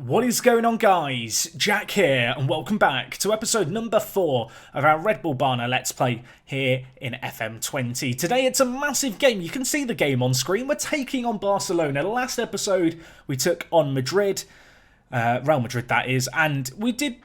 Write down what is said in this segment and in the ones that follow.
What is going on, guys? Jack here, and welcome back to episode number 4 of our Red Bull Barna Let's Play here in FM20. Today it's a massive game. You can see the game on screen. We're taking on Barcelona. Last episode we took on Madrid, Real Madrid that is, and we did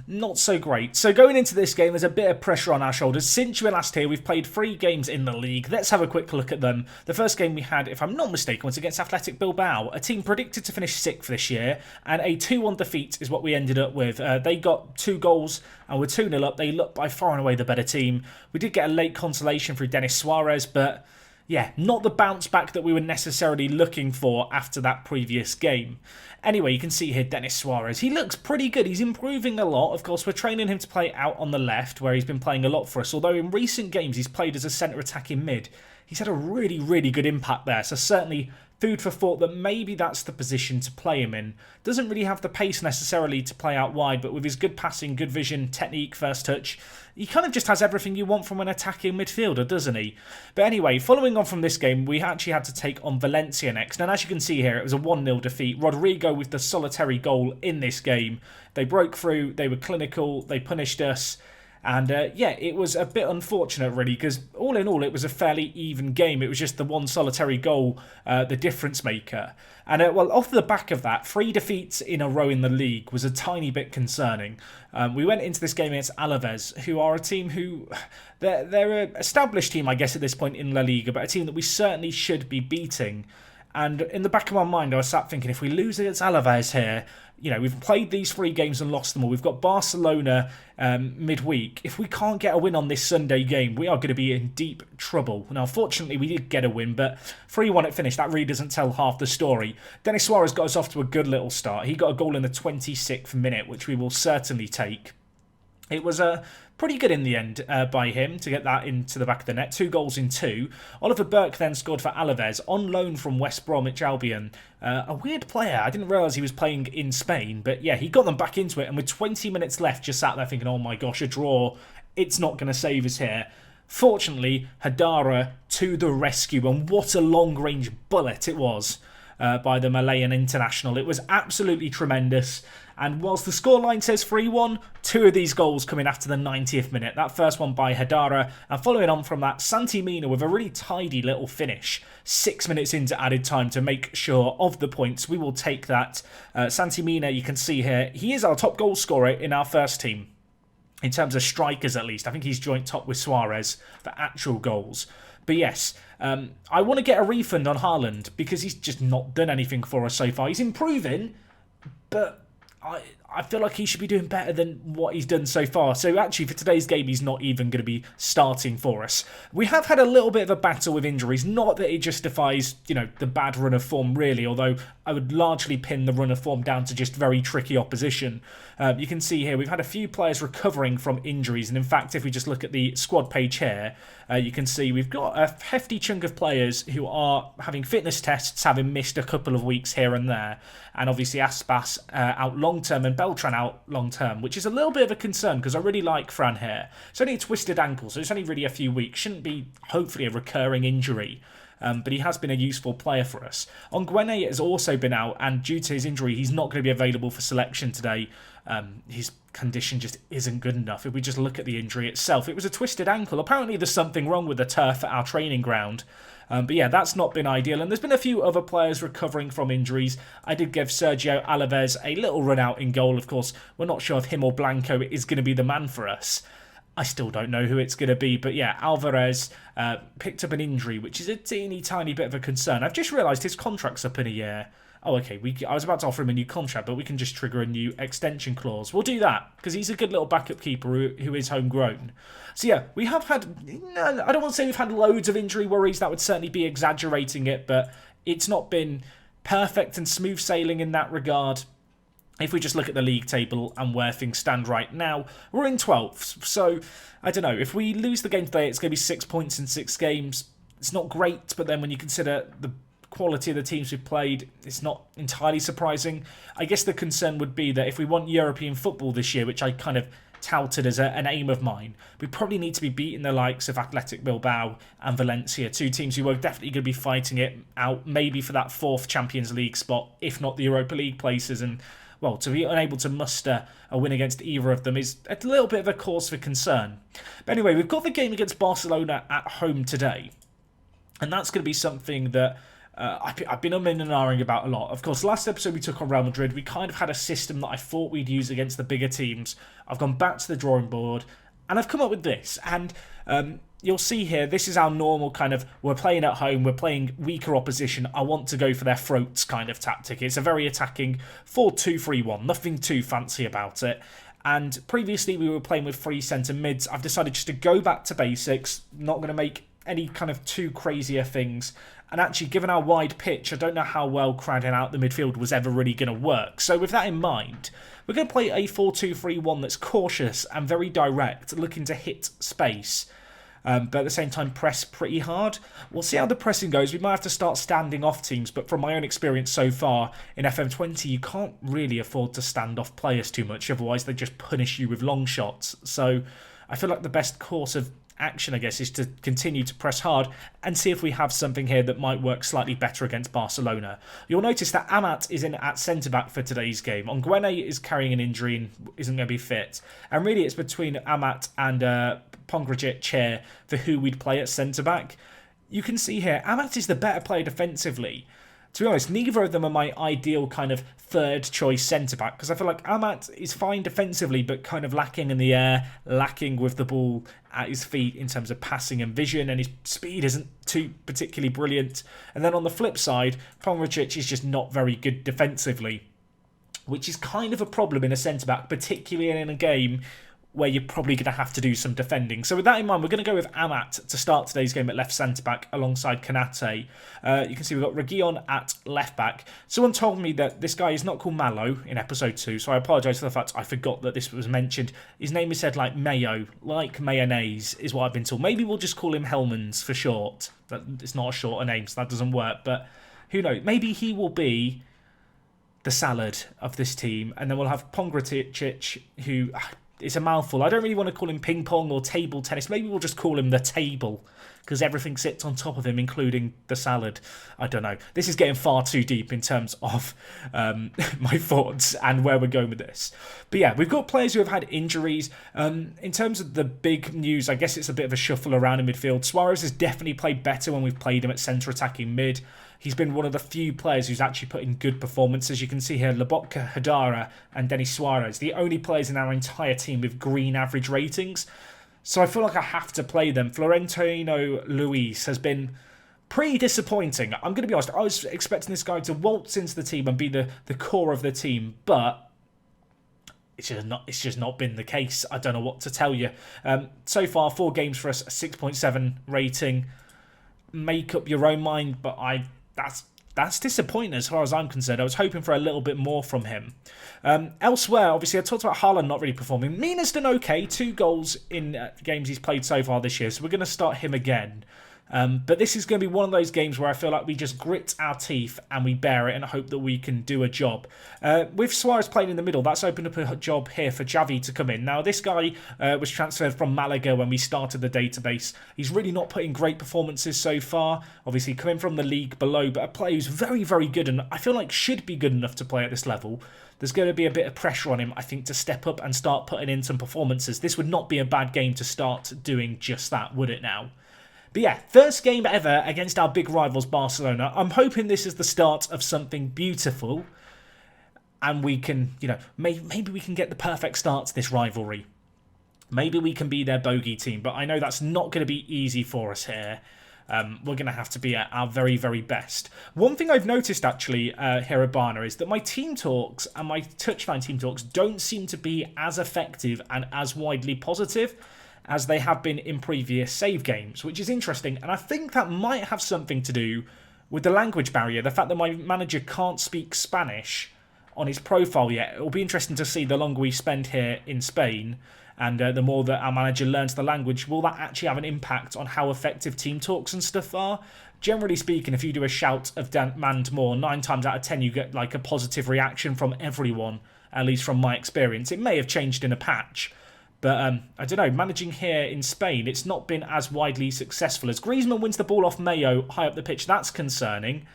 not so great. So going into this game, there's a bit of pressure on our shoulders. Since you were last here, we've played 3 games in the league. Let's have a quick look at them. The first game we had, if I'm not mistaken, was against Athletic Bilbao, a team predicted to finish 6th this year, and a 2-1 defeat is what we ended up with. They got 2 goals and were 2-0 up. They looked by far and away the better team. We did get a late consolation through Denis Suarez, but yeah, not the bounce back that we were necessarily looking for after that previous game. Anyway, you can see here Denis Suarez. He looks pretty good. He's improving a lot. Of course, we're training him to play out on the left, where he's been playing a lot for us. Although in recent games, he's played as a centre attacking mid. He's had a really, really good impact there. So certainly food for thought that maybe that's the position to play him in. Doesn't really have the pace necessarily to play out wide, but with his good passing, good vision, technique, first touch, he kind of just has everything you want from an attacking midfielder, doesn't he? But anyway, following on from this game, we actually had to take on Valencia next. And as you can see here, it was a 1-0 defeat. Rodrigo with the solitary goal in this game. They broke through, they were clinical, they punished us. And yeah, it was a bit unfortunate really, because all in all it was a fairly even game. It was just the one solitary goal, the difference maker. And well, off the back of that, 3 defeats in a row in the league was a tiny bit concerning. We went into this game against Alaves, who are a team who, they're an established team I guess at this point in La Liga, but a team that we certainly should be beating. And in the back of my mind, I was sat thinking, if we lose against Alaves here, you know, we've played these 3 games and lost them all. We've got Barcelona midweek. If we can't get a win on this Sunday game, we are going to be in deep trouble. Now, fortunately, we did get a win, but 3-1 it finished. That really doesn't tell half the story. Denis Suarez got us off to a good little start. He got a goal in the 26th minute, which we will certainly take. It was pretty good in the end by him to get that into the back of the net. 2 goals in 2. Oliver Burke then scored for Alaves on loan from West Bromwich Albion. A weird player. I didn't realise he was playing in Spain. But yeah, he got them back into it. And with 20 minutes left, just sat there thinking, oh my gosh, a draw. It's not going to save us here. Fortunately, Hadara to the rescue. And what a long-range bullet it was by the Malayan international. It was absolutely tremendous. And whilst the scoreline says 3-1, 2 of these goals coming after the 90th minute. That first one by Hadara, and following on from that, Santi Mina with a really tidy little finish. 6 minutes into added time to make sure of the points. We will take that. Santi Mina, you can see here, he is our top goal scorer in our first team. In terms of strikers, at least. I think he's joint top with Suarez for actual goals. But yes, I want to get a refund on Haaland because he's just not done anything for us so far. He's improving, but I feel like he should be doing better than what he's done so far. So actually for today's game, he's not even going to be starting for us. We have had a little bit of a battle with injuries. Not that it justifies, you know, the bad run of form really, although I would largely pin the run of form down to just very tricky opposition. You can see here we've had a few players recovering from injuries. And in fact, if we just look at the squad page here, you can see we've got a hefty chunk of players who are having fitness tests, having missed a couple of weeks here and there. And obviously Aspas out long-term and Beltran out long-term, which is a little bit of a concern because I really like Fran here. It's only a twisted ankle, so it's only really a few weeks. Shouldn't be, hopefully, a recurring injury. But he has been a useful player for us. Onguene has also been out, and due to his injury, he's not going to be available for selection today. His condition just isn't good enough. If we just look at the injury itself, it was a twisted ankle. Apparently there's something wrong with the turf at our training ground. But yeah, that's not been ideal. And there's been a few other players recovering from injuries. I did give Sergio Alaves a little run out in goal. Of course, we're not sure if him or Blanco is going to be the man for us. I still don't know who it's going to be. But yeah, Alvarez picked up an injury, which is a teeny tiny bit of a concern. I've just realised his contract's up in a year. Oh, okay, I was about to offer him a new contract, but we can just trigger a new extension clause. We'll do that, because he's a good little backup keeper who is homegrown. So yeah, we have had, I don't want to say we've had loads of injury worries, that would certainly be exaggerating it, but it's not been perfect and smooth sailing in that regard. If we just look at the league table and where things stand right now, we're in 12th. So, I don't know, if we lose the game today, it's going to be 6 points in 6 games. It's not great, but then when you consider the quality of the teams we've played, it's not entirely surprising. I guess the concern would be that if we want European football this year, which I kind of touted as an aim of mine. We probably need to be beating the likes of Athletic Bilbao and Valencia, two teams who are definitely going to be fighting it out, maybe for that 4th Champions League spot, if not the Europa League places. And, well, to be unable to muster a win against either of them is a little bit of a cause for concern. But anyway, we've got the game against Barcelona at home today. And that's going to be something that I've been umming and ahhing about a lot. Of course, last episode we took on Real Madrid. We kind of had a system that I thought we'd use against the bigger teams. I've gone back to the drawing board and I've come up with this. And you'll see here, this is our normal kind of, we're playing at home, we're playing weaker opposition. I want to go for their throats kind of tactic. It's a very attacking 4-2-3-1. Nothing too fancy about it. And previously we were playing with 3 centre mids. I've decided just to go back to basics. Not going to make any kind of too crazier things. And actually, given our wide pitch, I don't know how well crowding out the midfield was ever really going to work. So with that in mind, we're going to play a 4-2-3-1 that's cautious and very direct, looking to hit space. But at the same time, press pretty hard. We'll see how the pressing goes. We might have to start standing off teams, but from my own experience so far in FM20, you can't really afford to stand off players too much. Otherwise, they just punish you with long shots. So I feel like the best course of action, I guess, is to continue to press hard and see if we have something here that might work slightly better against Barcelona. You'll notice that Amat is in at centre-back for today's game. Onguene is carrying an injury and isn't going to be fit. And really it's between Amat and Pongracic here for who we'd play at centre-back. You can see here, Amat is the better player defensively. To be honest, neither of them are my ideal kind of third choice centre-back, because I feel like Amat is fine defensively but kind of lacking in the air, lacking with the ball at his feet in terms of passing and vision, and his speed isn't too particularly brilliant. And then on the flip side, Pongracic is just not very good defensively, which is kind of a problem in a centre-back, particularly in a game where you're probably going to have to do some defending. So with that in mind, we're going to go with Amat to start today's game at left centre-back alongside Kanate. You can see we've got Reguilon at left-back. Someone told me that this guy is not called Malo in episode 2, so I apologise for the fact I forgot that this was mentioned. His name is said like Mayo, like mayonnaise, is what I've been told. Maybe we'll just call him Hellmans for short. It's not a shorter name, so that doesn't work, but who knows? Maybe he will be the salad of this team, and then we'll have Pongracic, who... It's a mouthful. I don't really want to call him ping pong or table tennis. Maybe we'll just call him the table, because everything sits on top of him, including the salad. I don't know. This is getting far too deep in terms of my thoughts and where we're going with this. But yeah, we've got players who have had injuries. In terms of the big news, I guess it's a bit of a shuffle around in midfield. Suarez has definitely played better when we've played him at centre attacking mid. He's been one of the few players who's actually put in good performances. You can see here, Lobotka, Hadara and Denis Suarez, the only players in our entire team with green average ratings. So I feel like I have to play them. Florentino Luis has been pretty disappointing. I'm going to be honest, I was expecting this guy to waltz into the team and be the core of the team, but it's just not been the case. I don't know what to tell you. So far, 4 games for us, a 6.7 rating. Make up your own mind, but that's disappointing as far as I'm concerned. I was hoping for a little bit more from him. Elsewhere, obviously, I talked about Haaland not really performing. Mina's done okay. 2 goals in games he's played so far this year, so we're going to start him again. But this is going to be one of those games where I feel like we just grit our teeth and we bear it and hope that we can do a job. With Suarez playing in the middle, that's opened up a job here for Xavi to come in. Now, this guy was transferred from Malaga when we started the database. He's really not put in great performances so far. Obviously, coming from the league below, but a player who's very, very good and I feel like should be good enough to play at this level. There's going to be a bit of pressure on him, I think, to step up and start putting in some performances. This would not be a bad game to start doing just that, would it now? But yeah, first game ever against our big rivals Barcelona. I'm hoping this is the start of something beautiful. And we can, maybe we can get the perfect start to this rivalry. Maybe we can be their bogey team. But I know that's not going to be easy for us here. We're going to have to be at our very, very best. One thing I've noticed actually here at Barna is that my team talks and my touchline team talks don't seem to be as effective and as widely positive as they have been in previous save games, which is interesting. And I think that might have something to do with the language barrier, the fact that my manager can't speak Spanish on his profile yet. It will be interesting to see the longer we spend here in Spain and the more that our manager learns the language, will that actually have an impact on how effective team talks and stuff are? Generally speaking, if you do a shout of demand more, 9 times out of 10 you get like a positive reaction from everyone, at least from my experience. It may have changed in a patch, But I don't know, managing here in Spain, it's not been as widely successful. As Griezmann wins the ball off Mayo high up the pitch, that's concerning.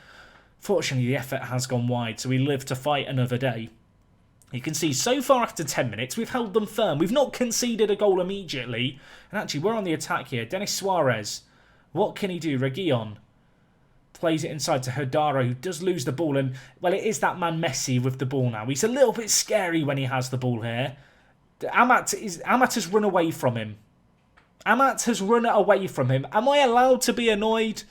Fortunately, the effort has gone wide, so we live to fight another day. You can see so far after 10 minutes, we've held them firm. We've not conceded a goal immediately. And actually, we're on the attack here. Denis Suarez. What can he do? Reguilon plays it inside to Herdara, who does lose the ball. And, well, it is that man Messi with the ball now. He's a little bit scary when he has the ball here. Amat has run away from him. Amat has run away from him. Am I allowed to be annoyed?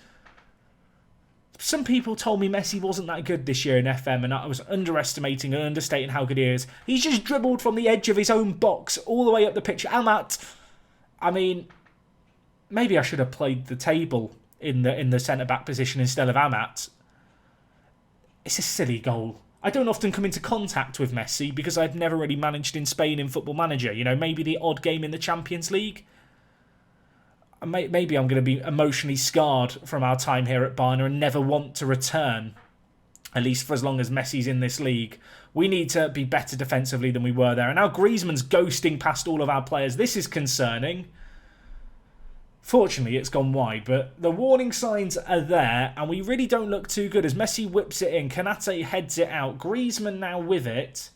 Some people told me Messi wasn't that good this year in FM and I was underestimating and understating how good he is. He's just dribbled from the edge of his own box all the way up the pitch. Amat, I mean, maybe I should have played the table in the centre-back position instead of Amat. It's a silly goal. I don't often come into contact with Messi because I've never really managed in Spain in Football Manager. You know, maybe the odd game in the Champions League. Maybe I'm going to be emotionally scarred from our time here at Barna and never want to return, at least for as long as Messi's in this league. We need to be better defensively than we were there. And now Griezmann's ghosting past all of our players. This is concerning. Fortunately, it's gone wide, but the warning signs are there, and we really don't look too good as Messi whips it in. Kanate heads it out. Griezmann now with it.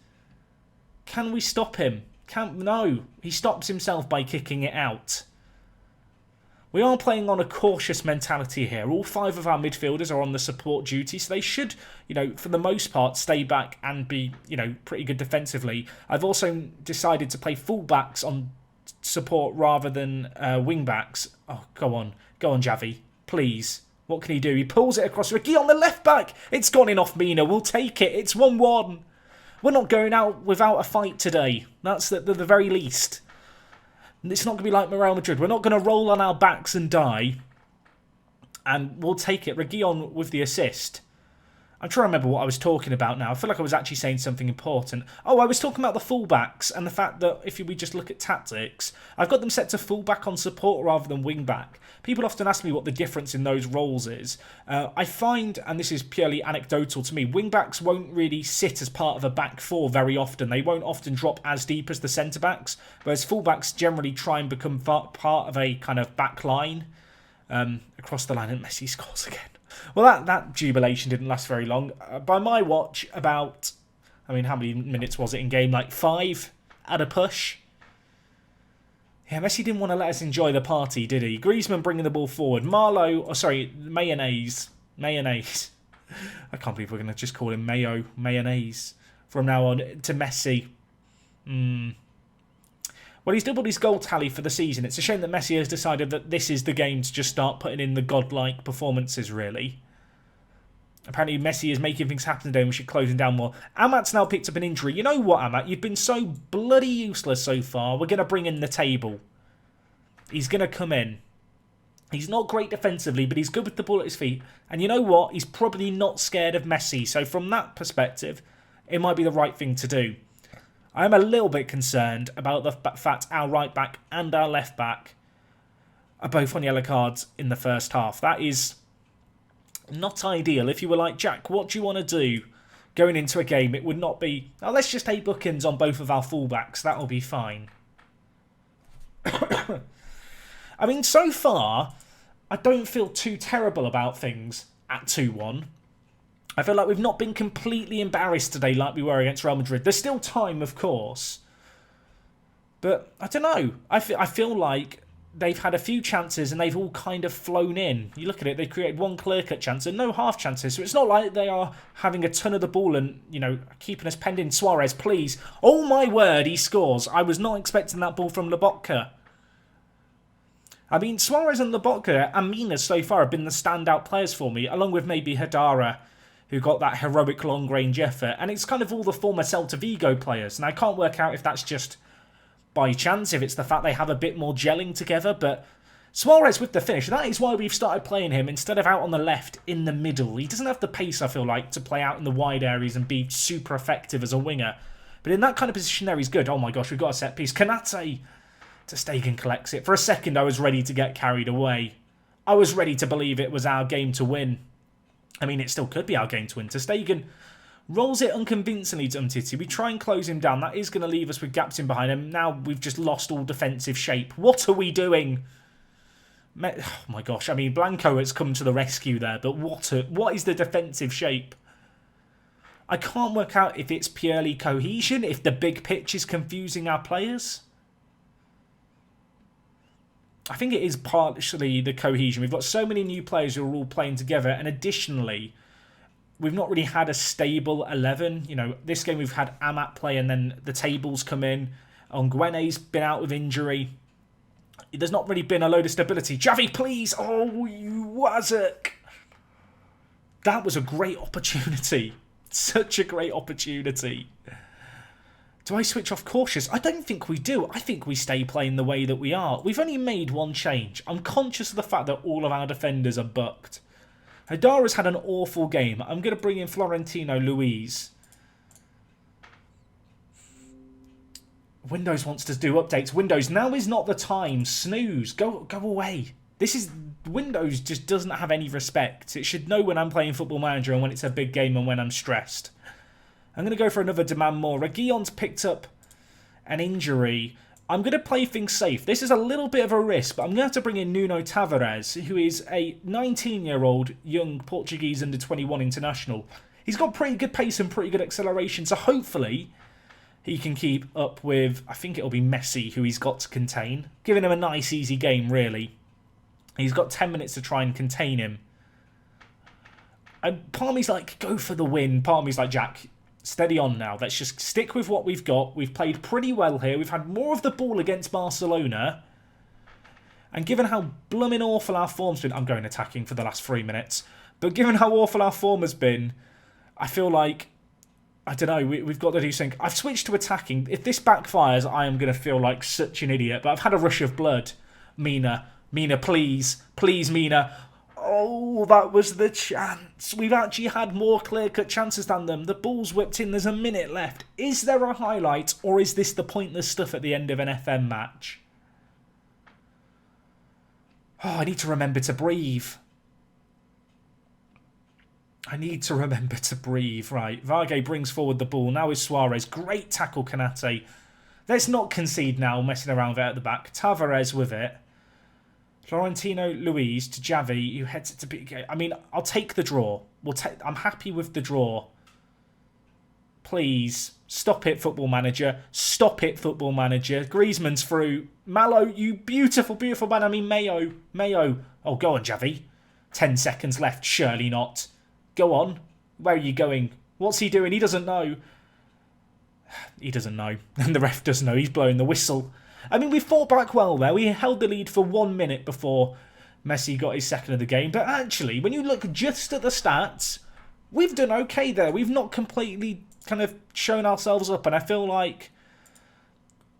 Can we stop him? No, he stops himself by kicking it out. We are playing on a cautious mentality here. All 5 of our midfielders are on the support duty, so they should, you know, for the most part, stay back and be, you know, pretty good defensively. I've also decided to play full-backs on support rather than wing-backs. Oh, go on, Javi, please. What can he do? He pulls it across Ricky on the left-back. It's gone in off Mina. We'll take it. It's 1-1. We're not going out without a fight today. That's the very least. It's not going to be like Real Madrid. We're not going to roll on our backs and die. And we'll take it. Reguilon with the assist. I'm trying to remember what I was talking about now. I feel like I was actually saying something important. Oh, I was talking about the fullbacks and the fact that if we just look at tactics, I've got them set to fullback on support rather than wingback. People often ask me what the difference in those roles is. I find, and this is purely anecdotal to me, wingbacks won't really sit as part of a back four very often. They won't often drop as deep as the centre-backs, whereas fullbacks generally try and become part of a kind of back line across the line, and Messi scores again. Well, that jubilation didn't last very long. By my watch, about, I mean, how many minutes was it in game? Like 5 at a push. Yeah, Messi didn't want to let us enjoy the party, did he? Griezmann bringing the ball forward. Mayonnaise. I can't believe we're going to just call him Mayonnaise from now on to Messi. Well, he's doubled his goal tally for the season. It's a shame that Messi has decided that this is the game to just start putting in the godlike performances, really. Apparently, Messi is making things happen today and we should close him down more. Amat's now picked up an injury. You know what, Amat? You've been so bloody useless so far. We're going to bring in the table. He's going to come in. He's not great defensively, but he's good with the ball at his feet. And you know what? He's probably not scared of Messi. So from that perspective, it might be the right thing to do. I am a little bit concerned about the fact our right back and our left back are both on yellow cards in the first half. That is not ideal. If you were like, Jack, what do you want to do going into a game? It would not be, oh, let's just take bookends on both of our fullbacks. That'll be fine. I mean, so far, I don't feel too terrible about things at 2-1. I feel like we've not been completely embarrassed today like we were against Real Madrid. There's still time, of course. But, I don't know. I feel like they've had a few chances and they've all kind of flown in. You look at it, they created one clear-cut chance and no half chances. So it's not like they are having a ton of the ball and, you know, keeping us penned in. Suarez, please. Oh, my word, he scores. I was not expecting that ball from Lobotka. I mean, Suarez and Lobotka and Mina so far have been the standout players for me, along with maybe Herdara, who got that heroic long-range effort. And it's kind of all the former Celta Vigo players. And I can't work out if that's just by chance, if it's the fact they have a bit more gelling together. But Suarez with the finish, that is why we've started playing him instead of out on the left in the middle. He doesn't have the pace, I feel like, to play out in the wide areas and be super effective as a winger. But in that kind of position there, he's good. Oh my gosh, we've got a set piece. Kanate to Stegen collects it. For a second, I was ready to get carried away. I was ready to believe it was our game to win. I mean, it still could be our game to win. Ter Stegen Rolls it unconvincingly to Umtiti. We try and close him down. That is going to leave us with gaps in behind him. Now we've just lost all defensive shape. What are we doing? Oh my gosh. I mean, Blanco has come to the rescue there. But what is the defensive shape? I can't work out if it's purely cohesion, if the big pitch is confusing our players. I think it is partially the cohesion. We've got so many new players who are all playing together. And additionally, we've not really had a stable 11. You know, this game we've had Amat play and then the tables come in. Ongwene's been out with injury. There's not really been a load of stability. Javi, please! Oh, you wazzock! That was a great opportunity. Such a great opportunity. Do I switch off cautious? I don't think we do. I think we stay playing the way that we are. We've only made one change. I'm conscious of the fact that all of our defenders are bucked. Hadara's had an awful game. I'm going to bring in Florentino Luis. Windows wants to do updates. Windows, now is not the time. Snooze. Go away. Windows just doesn't have any respect. It should know when I'm playing Football Manager and when it's a big game and when I'm stressed. I'm going to go for another demand more. Reguilon's picked up an injury. I'm going to play things safe. This is a little bit of a risk, but I'm going to have to bring in Nuno Tavares, who is a 19-year-old young Portuguese under-21 international. He's got pretty good pace and pretty good acceleration, so hopefully he can keep up with, I think it'll be Messi, who he's got to contain. Giving him a nice, easy game, really. He's got 10 minutes to try and contain him. And part of me's like, go for the win. Part of me's like, Jack, steady on now. Let's just stick with what we've got. We've played pretty well here. We've had more of the ball against Barcelona. And given how blooming awful our form's been... I'm going attacking for the last 3 minutes. But given how awful our form has been, I feel like... I don't know, we've got to do something. I've switched to attacking. If this backfires, I am going to feel like such an idiot. But I've had a rush of blood. Mina, please. Please, Mina. Oh, that was the chance. We've actually had more clear-cut chances than them. The ball's whipped in. There's a minute left. Is there a highlight, or is this the pointless stuff at the end of an FM match? Oh, I need to remember to breathe. I need to remember to breathe. Right, Vargas brings forward the ball. Now is Suarez. Great tackle, Kanate. Let's not concede now, messing around there at the back. Tavares with it. Florentino Luis to Javi, who heads it to BK. I mean, I'll take the draw. I'm happy with the draw. Please, stop it, Football Manager. Stop it, Football Manager. Griezmann's through. Malo, you beautiful, beautiful man. I mean, Mayo. Oh, go on, Javi. 10 seconds left. Surely not. Go on. Where are you going? What's he doing? He doesn't know. He doesn't know. And the ref does know. He's blowing the whistle. I mean, we fought back well there. We held the lead for 1 minute before Messi got his second of the game. But actually, when you look just at the stats, we've done okay there. We've not completely kind of shown ourselves up. And I feel like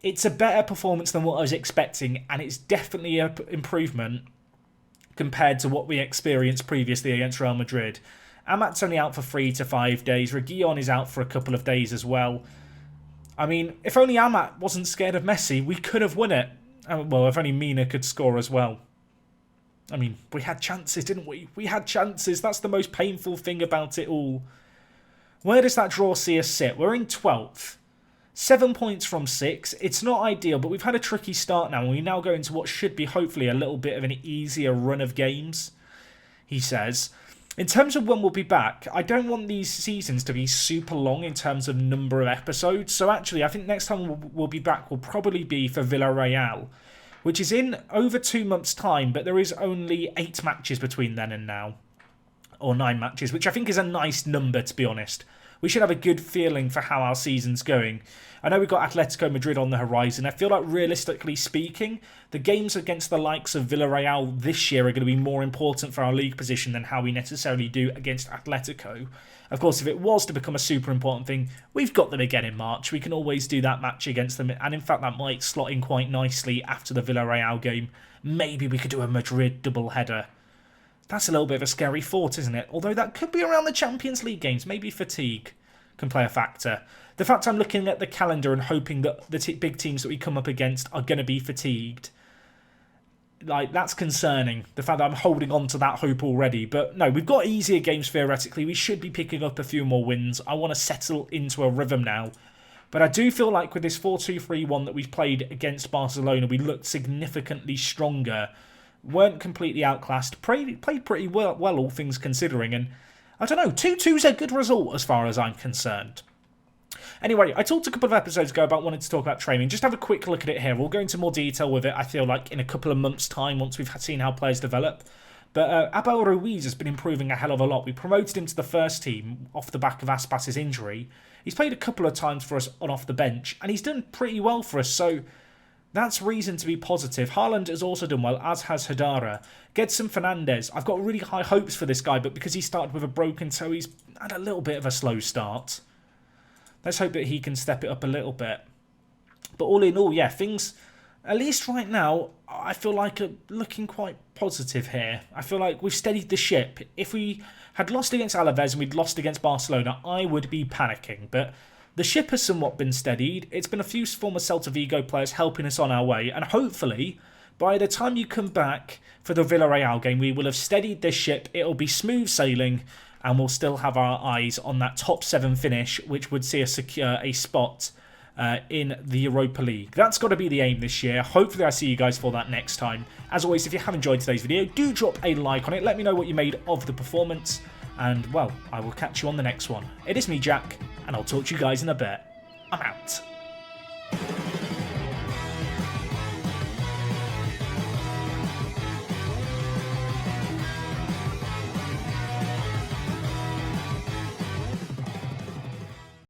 it's a better performance than what I was expecting. And it's definitely an improvement compared to what we experienced previously against Real Madrid. Amat's only out for 3 to 5 days. Reguilon is out for a couple of days as well. I mean, if only Amat wasn't scared of Messi, we could have won it. Well, if only Mina could score as well. I mean, we had chances, didn't we? We had chances. That's the most painful thing about it all. Where does that draw see us sit? We're in 12th. 7 points from 6. It's not ideal, but we've had a tricky start now, and we now go into what should be hopefully a little bit of an easier run of games, he says. In terms of when we'll be back, I don't want these seasons to be super long in terms of number of episodes. So actually, I think next time we'll be back will probably be for Villarreal, which is in over 2 months' time, but there is only 8 matches between then and now. Or 9 matches, which I think is a nice number, to be honest. We should have a good feeling for how our season's going. I know we've got Atletico Madrid on the horizon. I feel like, realistically speaking, the games against the likes of Villarreal this year are going to be more important for our league position than how we necessarily do against Atletico. Of course, if it was to become a super important thing, we've got them again in March. We can always do that match against them. And in fact, that might slot in quite nicely after the Villarreal game. Maybe we could do a Madrid double-header. That's a little bit of a scary thought, isn't it? Although that could be around the Champions League games. Maybe fatigue can play a factor. The fact I'm looking at the calendar and hoping that the big teams that we come up against are going to be fatigued Like, that's concerning, the fact that I'm holding on to that hope already. But no, we've got easier games theoretically. We should be picking up a few more wins. I want to settle into a rhythm now. But I do feel like with this 4-2-3-1 that we've played against Barcelona, we looked significantly stronger. Weren't completely outclassed. Played pretty well, all things considering. And I don't know, 2-2's a good result as far as I'm concerned. Anyway, I talked a couple of episodes ago about wanting to talk about training. Just have a quick look at it here. We'll go into more detail with it, I feel like, in a couple of months' time once we've seen how players develop. But Abel Ruiz has been improving a hell of a lot. We promoted him to the first team off the back of Aspas's injury. He's played a couple of times for us on off the bench, and he's done pretty well for us, so that's reason to be positive. Haaland has also done well, as has Hadara. Gedson Fernandez, I've got really high hopes for this guy, but because he started with a broken toe, he's had a little bit of a slow start. Let's hope that he can step it up a little bit. But all in all, yeah, things, at least right now, I feel like are looking quite positive here. I feel like we've steadied the ship. If we had lost against Alaves and we'd lost against Barcelona, I would be panicking. But the ship has somewhat been steadied. It's been a few former Celta Vigo players helping us on our way. And hopefully, by the time you come back for the Villarreal game, we will have steadied this ship. It'll be smooth sailing. And we'll still have our eyes on that top 7 finish, which would see us secure a spot in the Europa League. That's got to be the aim this year. Hopefully I see you guys for that next time. As always, if you have enjoyed today's video, do drop a like on it. Let me know what you made of the performance. And, well, I will catch you on the next one. It is me, Jack, and I'll talk to you guys in a bit. I'm out.